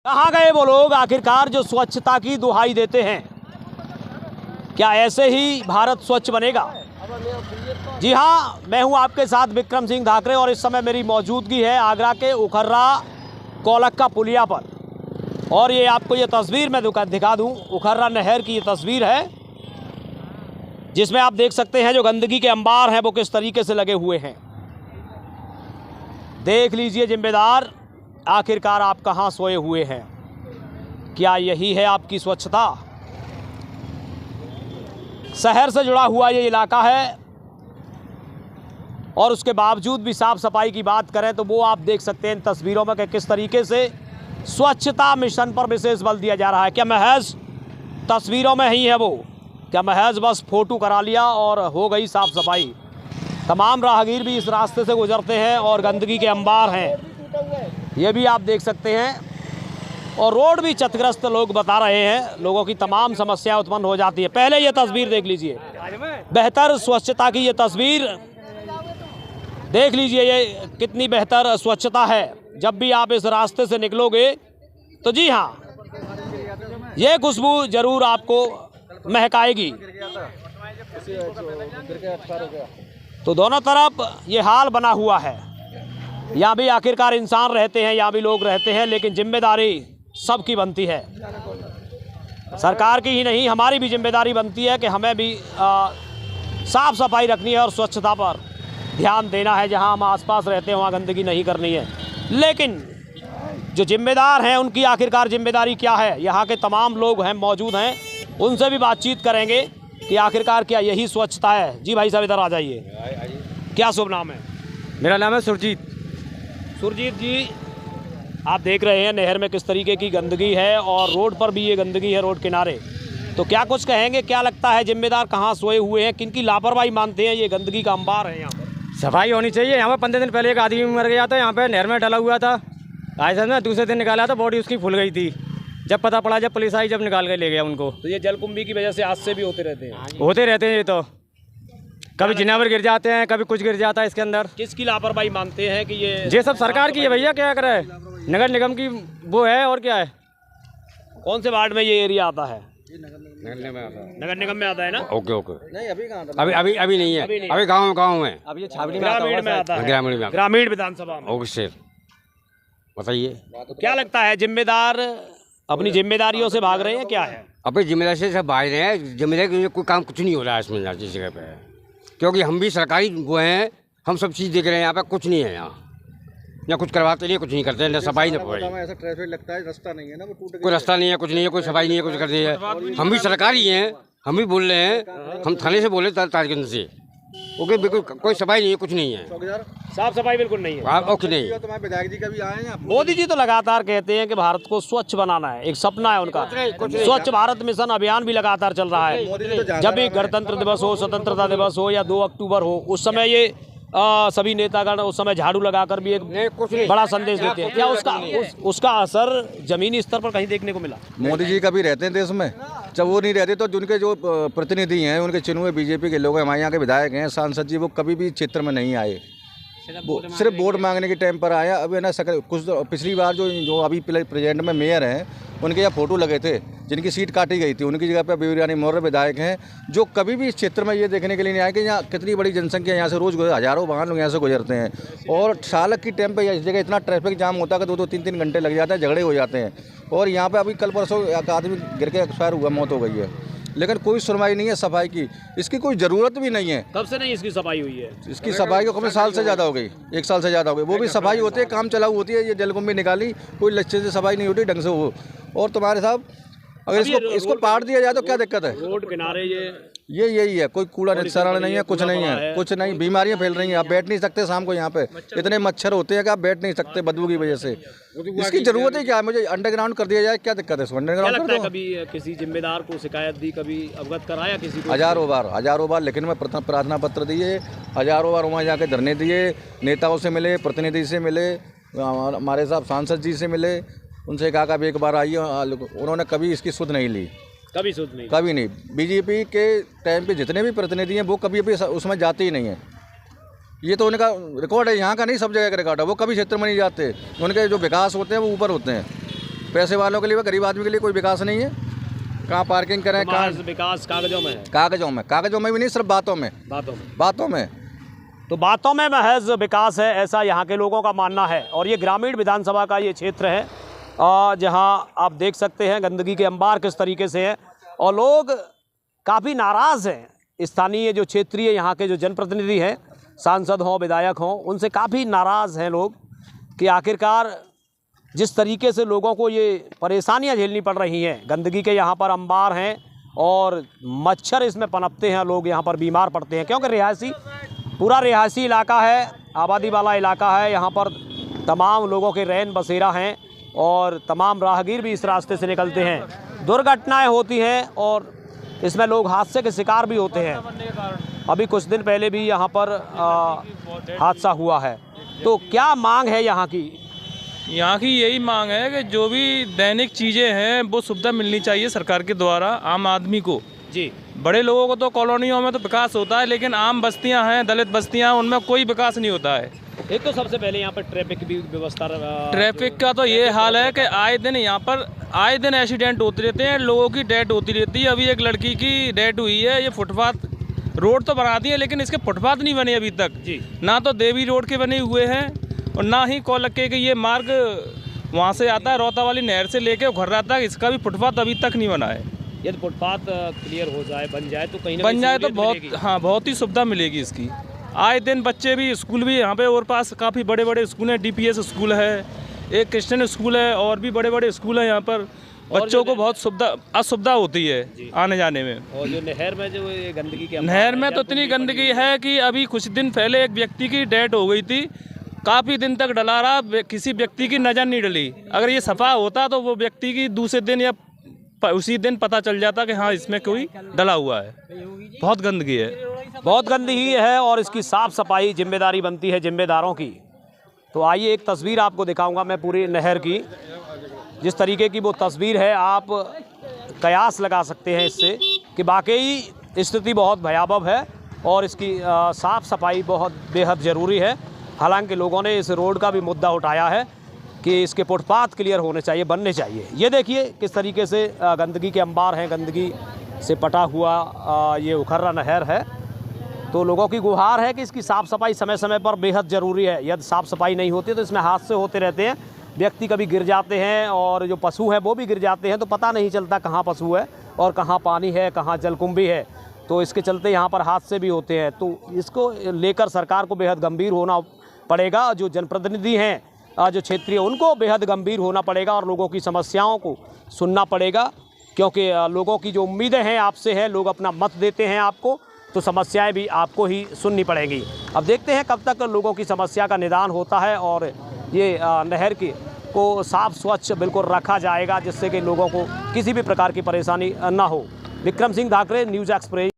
कहाँ गए वो लोग आखिरकार जो स्वच्छता की दुहाई देते हैं? क्या ऐसे ही भारत स्वच्छ बनेगा? जी हाँ, मैं हूं आपके साथ विक्रम सिंह धाकरे और इस समय मेरी मौजूदगी है आगरा के उखर्रा कौलक्का पुलिया पर। और ये आपको ये तस्वीर मैं दिखा दूं, उखर्रा नहर की ये तस्वीर है जिसमें आप देख सकते हैं जो गंदगी के अंबार हैं वो किस तरीके से लगे हुए हैं। देख लीजिए जिम्मेदार, आखिरकार आप कहाँ सोए हुए हैं? क्या यही है आपकी स्वच्छता? शहर से जुड़ा हुआ ये इलाका है और उसके बावजूद भी साफ सफाई की बात करें तो वो आप देख सकते हैं इन तस्वीरों में कि किस तरीके से स्वच्छता मिशन पर विशेष बल दिया जा रहा है। क्या महज तस्वीरों में ही है वो? क्या महज बस फोटो करा लिया और हो गई साफ सफाई? तमाम राहगीर भी इस रास्ते से गुजरते हैं और गंदगी के अंबार हैं, ये भी आप देख सकते हैं। और रोड भी क्षतिग्रस्त लोग बता रहे हैं, लोगों की तमाम समस्याएं उत्पन्न हो जाती है। पहले ये तस्वीर देख लीजिए, बेहतर स्वच्छता की ये तस्वीर देख लीजिए, ये कितनी बेहतर स्वच्छता है। जब भी आप इस रास्ते से निकलोगे तो जी हाँ, ये खुशबू जरूर आपको महकाएगी। तो दोनों तरफ ये हाल बना हुआ है। यहाँ भी आखिरकार इंसान रहते हैं, यहाँ भी लोग रहते हैं, लेकिन जिम्मेदारी सबकी बनती है। सरकार की ही नहीं, हमारी भी जिम्मेदारी बनती है कि हमें भी साफ सफाई रखनी है और स्वच्छता पर ध्यान देना है। जहाँ हम आसपास रहते हैं वहाँ गंदगी नहीं करनी है। लेकिन जो जिम्मेदार हैं उनकी आखिरकार जिम्मेदारी क्या है? यहाँ के तमाम लोग हैं, मौजूद हैं, उनसे भी बातचीत करेंगे कि आखिरकार क्या यही स्वच्छता है। जी भाई साहब इधर आ जाइए। क्या शुभ नाम है? मेरा नाम है सुरजीत। सुरजीत जी, आप देख रहे हैं नहर में किस तरीके की गंदगी है और रोड पर भी ये गंदगी है, रोड किनारे। तो क्या कुछ कहेंगे? क्या लगता है जिम्मेदार कहाँ सोए हुए हैं? किनकी लापरवाही मानते हैं? ये गंदगी का अंबार है यहाँ पर। सफाई होनी चाहिए। यहाँ पर 15 दिन पहले एक आदमी मर गया था, यहाँ पे नहर में डला हुआ था। आज में दूसरे दिन निकाला था, बॉडी उसकी फूल गई थी। जब पता पड़ा, जब पुलिस आई, जब निकाल के ले गया उनको। तो ये जलकुंभी की वजह से हादसे भी होते रहते हैं? होते रहते हैं। ये तो कभी जिनावर गिर जाते हैं, कभी कुछ गिर जाता है इसके अंदर। किसकी लापरवाही मानते हैं कि ये सब सरकार की है भैया, क्या करे? नगर निगम की वो है और क्या है। कौन से वार्ड में ये एरिया आता है? नगर निगम में आता है ना? Okay okay. नहीं अभी नहीं है, अभी गाँव में। अब ये छावनी ग्रामीण में आता है, ग्रामीण विधानसभा में। ओके सर, बताइए। तो क्या लगता है जिम्मेदार अपनी जिम्मेदारियों से भाग रहे हैं? क्या है अपनी जिम्मेदारी से सब भाग रहे हैं। जिम्मेदारी कोई काम कुछ नहीं हो रहा है इसमें जिस जगह पे, क्योंकि हम भी सरकारी वो हैं, हम सब चीज़ देख रहे हैं। यहाँ पे कुछ नहीं है, यहाँ कुछ करवाते नहीं, कुछ नहीं करते, न सफाई न सफाई। ऐसा ट्रैफिक लगता है, रास्ता नहीं है ना, वो टूट कोई रास्ता नहीं है, कुछ नहीं है, कोई सफाई नहीं है, कुछ कर दी है। हम भी सरकारी हैं, हम भी बोल रहे हैं, हम थाने से बोले तारगंज से। ओके, बिल्कुल कोई सफाई नहीं है, कुछ नहीं है, साफ सफाई बिल्कुल नहीं है। ओके नहीं। तुम्हारे विधायक जी का भी आए हैं। मोदी जी तो लगातार कहते हैं कि भारत को स्वच्छ बनाना है, एक सपना है उनका। स्वच्छ भारत मिशन अभियान भी लगातार चल रहा है। जब भी गणतंत्र दिवस हो, स्वतंत्रता दिवस हो या 2 अक्टूबर हो, उस समय ये सभी नेतागण उस समय झाड़ू लगाकर भी एक बड़ा संदेश देते हैं। क्या उसका असर जमीनी स्तर पर कहीं देखने को मिला? मोदी जी कभी रहते हैं देश में? जब वो नहीं रहते तो जिनके जो प्रतिनिधि हैं, उनके चुने हुए बीजेपी के लोग हैं, हमारे यहाँ के विधायक हैं, सांसद जी, वो कभी भी क्षेत्र में नहीं आए। वो सिर्फ वोट मांगने के टाइम पर आया। अब है ना, कुछ पिछली बार जो अभी प्रेजेंट में मेयर हैं, उनके यहाँ फोटो लगे थे, जिनकी सीट काटी गई थी, उनकी जगह पर बिवरियानी मौर्य विधायक हैं, जो कभी भी इस क्षेत्र में ये देखने के लिए नहीं आए कि यहाँ कितनी बड़ी जनसंख्या, यहाँ से रोज़ हज़ारों वाहन लोग यहाँ से गुजरते हैं। और चालक की टाइम पर इस जगह इतना ट्रैफिक जाम होता है कि 2-2, 3-3 घंटे लग जाते हैं, झगड़े हो जाते हैं। और यहाँ पर अभी कल परसों एक आदमी गिर के एक्सपायर हुआ, मौत हो गई है, लेकिन कोई सुनवाई नहीं है सफाई की। इसकी कोई ज़रूरत भी नहीं है। कब से नहीं इसकी सफाई हुई है? इसकी सफाई को कभी साल से ज़्यादा हो गई, 1 साल से ज़्यादा हो गई। वो भी सफाई होती है, काम चलाऊ होती है। ये जलकुंभी निकाली, कोई लच्छे से सफाई नहीं होती ढंग से हो। और तुम्हारे साहब, अगर इसको पाट दिया जाए तो क्या दिक्कत है? रोड किनारे ये यही है, कोई कूड़ा निस्तारण नहीं है, कुछ नहीं है, कुछ नहीं। बीमारियां फैल रही हैं, आप बैठ नहीं सकते शाम को यहाँ पे, इतने मच्छर होते हैं कि आप बैठ नहीं सकते बदबू की वजह से। इसकी जरूरत है क्या है? मुझे अंडरग्राउंड कर दिया जाए, क्या दिक्कत है? अंडरग्राउंड कर दो। कभी किसी जिम्मेदार को शिकायत दी, कभी अवगत कराया किसी को? हजारों बार लेकिन मैं प्रार्थना पत्र दिए, हजारों बार वहाँ जाके धरने दिए, नेताओं से मिले, प्रतिनिधि से मिले, हमारे साहब सांसद जी से मिले, उनसे कहा कि एक बार आइए। उन्होंने कभी इसकी सुध नहीं ली, कभी नहीं। बीजेपी के टाइम पे जितने भी प्रतिनिधि हैं वो कभी भी उसमें जाते ही नहीं हैं। ये तो उनका रिकॉर्ड है, यहाँ का नहीं, सब जगह का रिकॉर्ड है। वो कभी क्षेत्र में नहीं जाते, उनके जो विकास होते हैं वो ऊपर होते हैं। पैसे वालों के लिए, गरीब आदमी के लिए कोई विकास नहीं है। कहाँ पार्किंग करें, कहाँ विकास कागजों में है, कागजों में भी नहीं, सिर्फ बातों में। तो बातों में महज विकास है, ऐसा यहाँ के लोगों का मानना है। और ये ग्रामीण विधानसभा का ये क्षेत्र है जहाँ आप देख सकते हैं गंदगी के अंबार किस तरीके से है और लोग काफ़ी नाराज़ हैं। स्थानीय जो क्षेत्रीय यहाँ के जो जनप्रतिनिधि हैं, सांसद हों, विधायक हों, उनसे काफ़ी नाराज़ हैं लोग कि आखिरकार जिस तरीके से लोगों को ये परेशानियां झेलनी पड़ रही हैं। गंदगी के यहाँ पर अंबार हैं और मच्छर इसमें पनपते हैं, लोग यहाँ पर बीमार पड़ते हैं क्योंकि पूरा रिहायशी इलाका है, आबादी वाला इलाका है। यहाँ पर तमाम लोगों के रैन बसेरा हैं और तमाम राहगीर भी इस रास्ते से निकलते हैं। दुर्घटनाएं होती हैं और इसमें लोग हादसे के शिकार भी होते हैं। अभी कुछ दिन पहले भी यहाँ पर हादसा हुआ है। तो क्या मांग है यहाँ की? यहाँ की यही मांग है कि जो भी दैनिक चीज़ें हैं वो सुविधा मिलनी चाहिए सरकार के द्वारा आम आदमी को। जी, बड़े लोगों को तो कॉलोनियों में तो विकास होता है, लेकिन आम बस्तियां हैं, दलित बस्तियां, उनमें कोई विकास नहीं होता है। एक तो सबसे पहले यहाँ पर ट्रैफिक की व्यवस्था, ट्रैफिक का तो ये हाल है कि आए दिन यहाँ पर एक्सीडेंट होते रहते हैं, लोगों की डेथ होती रहती है। अभी एक लड़की की डेथ हुई है। ये फुटपाथ रोड तो बना दी है लेकिन इसके फुटपाथ नहीं बने अभी तक जी। ना तो देवी रोड के बने हुए हैं और ना ही कोलक्के के ये मार्ग वहाँ से आता है, रोहता वाली नहर से लेके घर्रा तक, इसका भी फुटपाथ अभी तक नहीं बना है। यदि फुटपाथ क्लियर हो जाए, बन जाए तो कहीं बन जाए तो बहुत ही सुविधा मिलेगी इसकी। आए दिन बच्चे भी, स्कूल भी यहाँ पे और पास काफ़ी बड़े बड़े स्कूल हैं। DPS स्कूल है, एक क्रिश्चियन स्कूल है और भी बड़े बड़े स्कूल हैं। यहाँ पर बच्चों को बहुत असुविधा होती है आने जाने में। और जो नहर में जो ये गंदगी के नहर में तो इतनी गंदगी है कि अभी कुछ दिन पहले एक व्यक्ति की डेथ हो गई थी। काफ़ी दिन तक डला रहा, किसी व्यक्ति की नज़र नहीं डली। अगर ये सफा होता तो वो व्यक्ति की दूसरे दिन या उसी दिन पता चल जाता कि हाँ इसमें कोई डला हुआ है। बहुत गंदगी है, बहुत गंदगी है और इसकी साफ़ सफाई जिम्मेदारी बनती है जिम्मेदारों की। तो आइए एक तस्वीर आपको दिखाऊंगा मैं पूरी नहर की। जिस तरीके की वो तस्वीर है, आप कयास लगा सकते हैं इससे कि वाकई स्थिति बहुत भयावह है और इसकी साफ़ सफाई बहुत बेहद ज़रूरी है। हालांकि लोगों ने इस रोड का भी मुद्दा उठाया है कि इसके फुटपाथ क्लियर होने चाहिए, बनने चाहिए। ये देखिए किस तरीके से गंदगी के अंबार हैं, गंदगी से पटा हुआ ये उखर्रा नहर है। तो लोगों की गुहार है कि इसकी साफ़ सफाई समय समय पर बेहद ज़रूरी है। यदि साफ़ सफाई नहीं होती तो इसमें हादसे होते रहते हैं, व्यक्ति कभी गिर जाते हैं और जो पशु हैं वो भी गिर जाते हैं। तो पता नहीं चलता कहाँ पशु है और कहाँ पानी है, कहाँ जलकुंभी है। तो इसके चलते यहाँ पर हादसे भी होते हैं। तो इसको लेकर सरकार को बेहद गंभीर होना पड़ेगा। जो जनप्रतिनिधि हैं जो क्षेत्रीय, उनको बेहद गंभीर होना पड़ेगा और लोगों की समस्याओं को सुनना पड़ेगा, क्योंकि लोगों की जो उम्मीदें हैं आपसे है, लोग अपना मत देते हैं आपको, तो समस्याएं भी आपको ही सुननी पड़ेंगी। अब देखते हैं कब तक लोगों की समस्या का निदान होता है और ये नहर को साफ़ स्वच्छ बिल्कुल रखा जाएगा, जिससे कि लोगों को किसी भी प्रकार की परेशानी ना हो। Vikram Singh Dhakre, news express.